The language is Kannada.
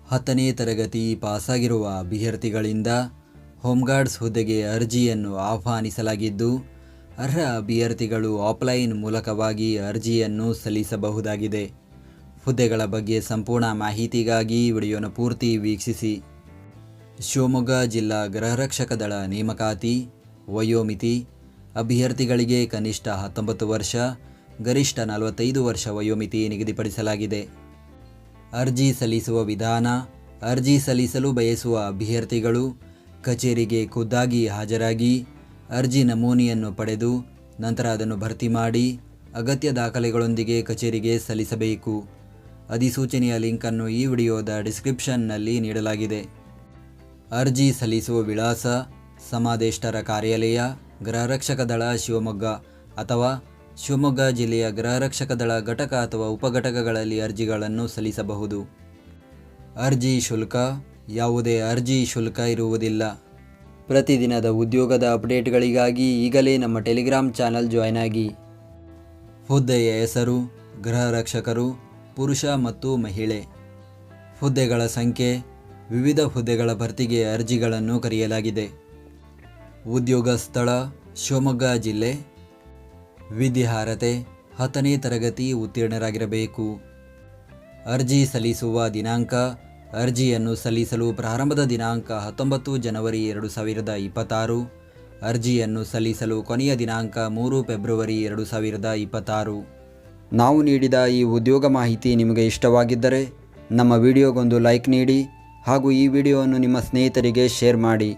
10ನೇ ತರಗತಿ ಪಾಸಾಗಿರುವ ಅಭ್ಯರ್ಥಿಗಳಿಂದ ಹೋಮ್ಗಾರ್ಡ್ಸ್ ಹುದ್ದೆಗೆ ಅರ್ಜಿಯನ್ನು ಆಹ್ವಾನಿಸಲಾಗಿದ್ದು, ಅರ್ಹ ಅಭ್ಯರ್ಥಿಗಳು ಆಫ್ಲೈನ್ ಮೂಲಕವಾಗಿ ಅರ್ಜಿಯನ್ನು ಸಲ್ಲಿಸಬಹುದಾಗಿದೆ. ಹುದ್ದೆಗಳ ಬಗ್ಗೆ ಸಂಪೂರ್ಣ ಮಾಹಿತಿಗಾಗಿ ವಿಡಿಯೋನ ಪೂರ್ತಿ ವೀಕ್ಷಿಸಿ. ಶಿವಮೊಗ್ಗ ಜಿಲ್ಲಾ ಗೃಹರಕ್ಷಕ ದಳ ನೇಮಕಾತಿ. ವಯೋಮಿತಿ: ಅಭ್ಯರ್ಥಿಗಳಿಗೆ ಕನಿಷ್ಠ 19 ವರ್ಷ, ಗರಿಷ್ಠ 45 ವರ್ಷ ವಯೋಮಿತಿ ನಿಗದಿಪಡಿಸಲಾಗಿದೆ. ಅರ್ಜಿ ಸಲ್ಲಿಸುವ ವಿಧಾನ: ಅರ್ಜಿ ಸಲ್ಲಿಸಲು ಬಯಸುವ ಅಭ್ಯರ್ಥಿಗಳು ಕಚೇರಿಗೆ ಖುದ್ದಾಗಿ ಹಾಜರಾಗಿ ಅರ್ಜಿ ನಮೂನೆಯನ್ನು ಪಡೆದು ನಂತರ ಅದನ್ನು ಭರ್ತಿ ಮಾಡಿ ಅಗತ್ಯ ದಾಖಲೆಗಳೊಂದಿಗೆ ಕಚೇರಿಗೆ ಸಲ್ಲಿಸಬೇಕು. ಅಧಿಸೂಚನೆಯ ಲಿಂಕನ್ನು ಈ ವಿಡಿಯೋದ ಡಿಸ್ಕ್ರಿಪ್ಷನ್ನಲ್ಲಿ ನೀಡಲಾಗಿದೆ. ಅರ್ಜಿ ಸಲ್ಲಿಸುವ ವಿಳಾಸ: ಸಮಾದೇಷ್ಟರ ಕಾರ್ಯಾಲಯ, ಗೃಹರಕ್ಷಕ ದಳ, ಶಿವಮೊಗ್ಗ ಅಥವಾ ಶಿವಮೊಗ್ಗ ಜಿಲ್ಲೆಯ ಗೃಹರಕ್ಷಕ ದಳ ಘಟಕ ಅಥವಾ ಉಪಘಟಕಗಳಲ್ಲಿ ಅರ್ಜಿಗಳನ್ನು ಸಲ್ಲಿಸಬಹುದು. ಅರ್ಜಿ ಶುಲ್ಕ: ಯಾವುದೇ ಅರ್ಜಿ ಶುಲ್ಕ ಇರುವುದಿಲ್ಲ. ಪ್ರತಿದಿನದ ಉದ್ಯೋಗದ ಅಪ್ಡೇಟ್ಗಳಿಗಾಗಿ ಈಗಲೇ ನಮ್ಮ ಟೆಲಿಗ್ರಾಮ್ ಚಾನಲ್ ಜಾಯ್ನ್ ಆಗಿ. ಹುದ್ದೆಯ ಹೆಸರು: ಗೃಹರಕ್ಷಕರು, ಪುರುಷ ಮತ್ತು ಮಹಿಳೆ. ಹುದ್ದೆಗಳ ಸಂಖ್ಯೆ: ವಿವಿಧ ಹುದ್ದೆಗಳ ಭರ್ತಿಗೆ ಅರ್ಜಿಗಳನ್ನು ಕರೆಯಲಾಗಿದೆ. ಉದ್ಯೋಗ ಸ್ಥಳ: ಶಿವಮೊಗ್ಗ ಜಿಲ್ಲೆ. ವಿದ್ಯಾರ್ಹತೆ: 10ನೇ ತರಗತಿ ಉತ್ತೀರ್ಣರಾಗಿರಬೇಕು. ಅರ್ಜಿ ಸಲ್ಲಿಸುವ ದಿನಾಂಕ: ಅರ್ಜಿಯನ್ನು ಸಲ್ಲಿಸಲು ಪ್ರಾರಂಭದ ದಿನಾಂಕ 19 ಜನವರಿ 2026. ಅರ್ಜಿಯನ್ನು ಸಲ್ಲಿಸಲು ಕೊನೆಯ ದಿನಾಂಕ 3 ಫೆಬ್ರವರಿ 2026. ನಾವು ನೀಡಿದ ಈ ಉದ್ಯೋಗ ಮಾಹಿತಿ ನಿಮಗೆ ಇಷ್ಟವಾಗಿದ್ದರೆ ನಮ್ಮ ವಿಡಿಯೋಗೊಂದು ಲೈಕ್ ನೀಡಿ ಹಾಗೂ ಈ ವಿಡಿಯೋವನ್ನು ನಿಮ್ಮ ಸ್ನೇಹಿತರಿಗೆ ಶೇರ್ ಮಾಡಿ.